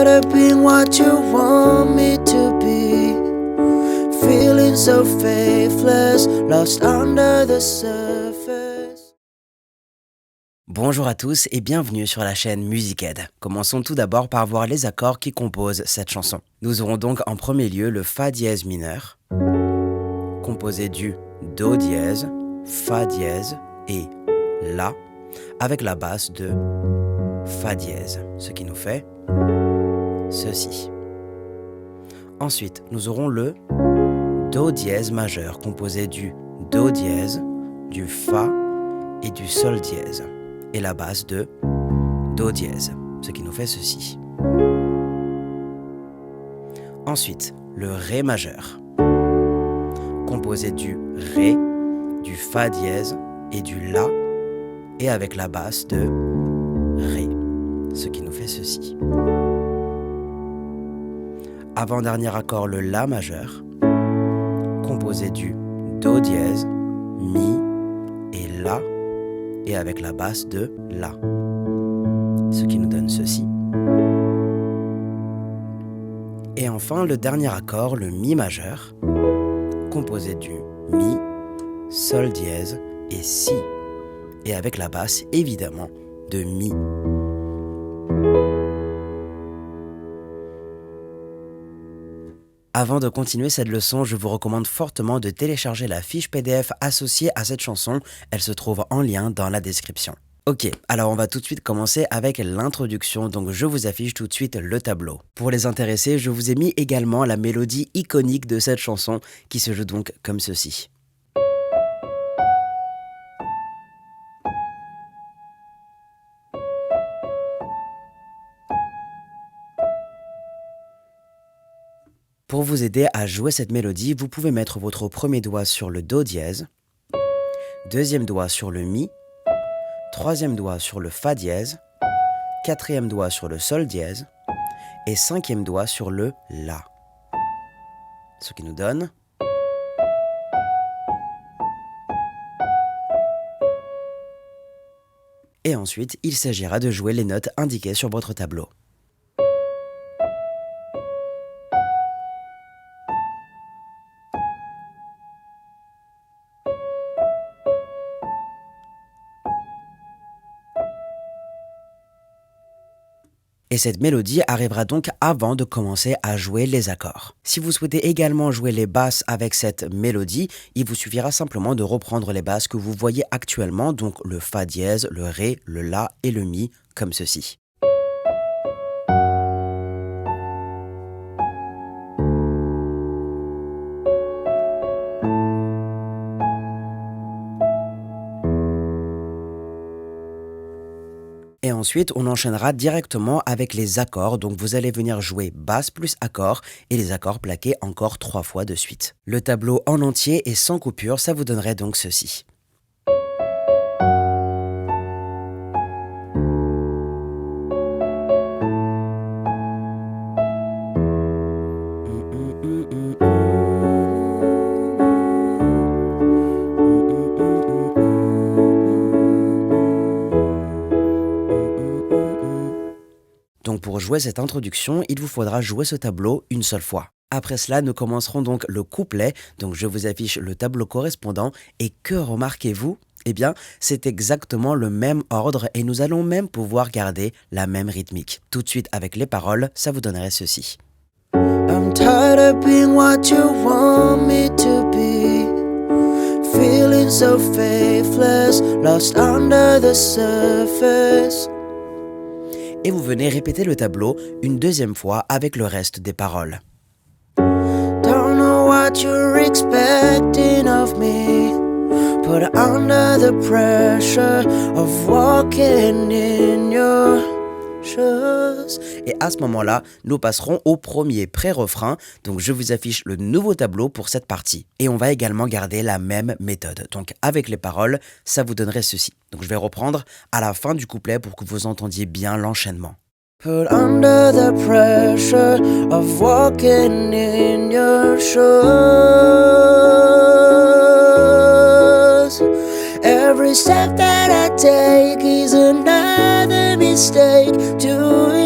tired of being what you want me to be. Feeling so faithless, lost under the surface. Bonjour à tous et bienvenue sur la chaîne Musicaid. Commençons tout d'abord par voir les accords qui composent cette chanson. Nous aurons donc en premier lieu le Fa dièse mineur, composé du Do dièse, Fa dièse et La, avec la basse de Fa dièse, ce qui nous fait ceci. Ensuite, nous aurons le Do dièse majeur, composé du Do dièse, du Fa et du Sol dièse, et la basse de Do dièse, ce qui nous fait ceci. Ensuite, le Ré majeur, composé du Ré, du Fa dièse et du La, et avec la basse de Ré, ce qui nous fait ceci. Avant-dernier accord, le La majeur, composé du Do dièse, Mi et La, et avec la basse de La, ce qui nous donne ceci. Et enfin, le dernier accord, le Mi majeur, composé du Mi, Sol dièse et Si, et avec la basse, évidemment, de Mi. Avant de continuer cette leçon, je vous recommande fortement de télécharger la fiche PDF associée à cette chanson. Elle se trouve en lien dans la description. Ok, alors on va tout de suite commencer avec l'introduction, donc je vous affiche tout de suite le tableau. Pour les intéressés, je vous ai mis également la mélodie iconique de cette chanson qui se joue donc comme ceci. Pour vous aider à jouer cette mélodie, vous pouvez mettre votre premier doigt sur le Do dièse, deuxième doigt sur le Mi, troisième doigt sur le Fa dièse, quatrième doigt sur le Sol dièse et cinquième doigt sur le La. Ce qui nous donne... Et ensuite, il s'agira de jouer les notes indiquées sur votre tableau. Et cette mélodie arrivera donc avant de commencer à jouer les accords. Si vous souhaitez également jouer les basses avec cette mélodie, il vous suffira simplement de reprendre les basses que vous voyez actuellement, donc le Fa dièse, le Ré, le La et le Mi, comme ceci. Et ensuite, on enchaînera directement avec les accords, donc vous allez venir jouer basse plus accord et les accords plaqués encore 3 fois de suite. Le tableau en entier et sans coupure, ça vous donnerait donc ceci. Donc pour jouer cette introduction, il vous faudra jouer ce tableau une seule fois. Après cela, nous commencerons donc le couplet, donc je vous affiche le tableau correspondant, et que remarquez-vous ? Eh bien, c'est exactement le même ordre et nous allons même pouvoir garder la même rythmique. Tout de suite avec les paroles, ça vous donnerait ceci. I'm tired of being what you want me to be. Feeling so faithless, lost under the surface. Et vous venez répéter le tableau une deuxième fois avec le reste des paroles. Don't know what you're expecting of me, but under the pressure of walking in your shoes. Et à ce moment-là, nous passerons au premier pré-refrain, donc je vous affiche le nouveau tableau pour cette partie. Et on va également garder la même méthode, donc avec les paroles, ça vous donnerait ceci. Donc je vais reprendre à la fin du couplet pour que vous entendiez bien l'enchaînement. Put under the pressure of walking in your shoes. Every step that I take is another mistake to you.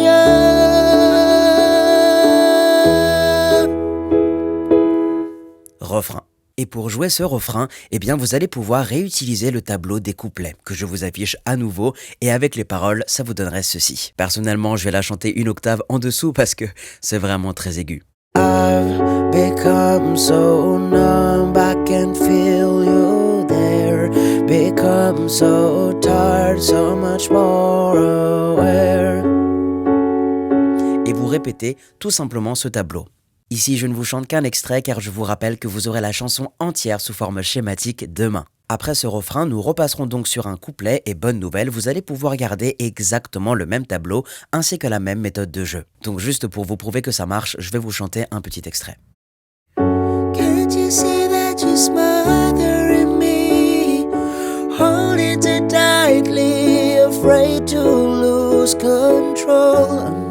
Et pour jouer ce refrain, eh bien vous allez pouvoir réutiliser le tableau des couplets que je vous affiche à nouveau et avec les paroles, ça vous donnerait ceci. Personnellement, je vais la chanter une octave en dessous parce que c'est vraiment très aigu. I've become so numb, I can feel you there. Become so tired, so much more aware. Et vous répétez tout simplement ce tableau. Ici, je ne vous chante qu'un extrait car je vous rappelle que vous aurez la chanson entière sous forme schématique demain. Après ce refrain, nous repasserons donc sur un couplet et bonne nouvelle, vous allez pouvoir garder exactement le même tableau ainsi que la même méthode de jeu. Donc juste pour vous prouver que ça marche, je vais vous chanter un petit extrait. Can't you see that you're smothering me? Holding too tightly, afraid to lose control.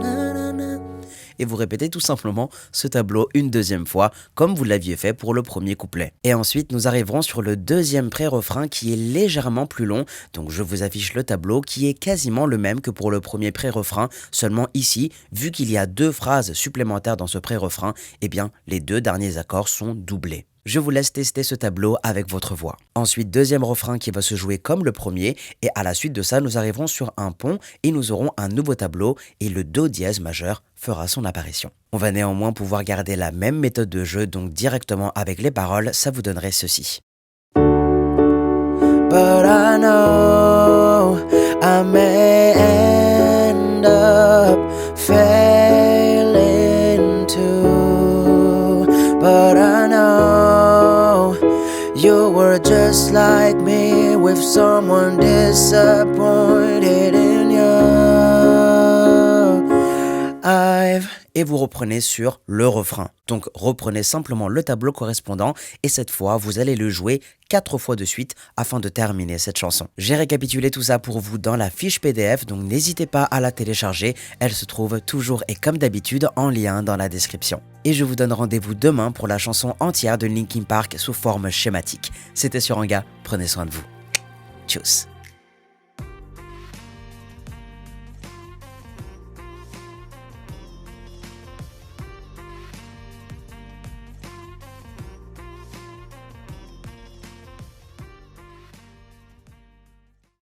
Et vous répétez tout simplement ce tableau une deuxième fois, comme vous l'aviez fait pour le premier couplet. Et ensuite, nous arriverons sur le deuxième pré-refrain qui est légèrement plus long, donc je vous affiche le tableau qui est quasiment le même que pour le premier pré-refrain, seulement ici, vu qu'il y a 2 phrases supplémentaires dans ce pré-refrain, eh bien, les 2 derniers accords sont doublés. Je vous laisse tester ce tableau avec votre voix. Ensuite, deuxième refrain qui va se jouer comme le premier et à la suite de ça, nous arriverons sur un pont et nous aurons un nouveau tableau et le Do dièse majeur fera son apparition. On va néanmoins pouvoir garder la même méthode de jeu, donc directement avec les paroles, ça vous donnerait ceci. But I know I may end up failing too. But I know you were just like me with someone disappointed in you. Et vous reprenez sur le refrain. Donc reprenez simplement le tableau correspondant et cette fois vous allez le jouer 4 fois de suite afin de terminer cette chanson. J'ai récapitulé tout ça pour vous dans la fiche PDF, donc n'hésitez pas à la télécharger, elle se trouve toujours et comme d'habitude en lien dans la description. Et je vous donne rendez-vous demain pour la chanson entière de Linkin Park sous forme schématique. C'était sur Anga, prenez soin de vous. Tchuss.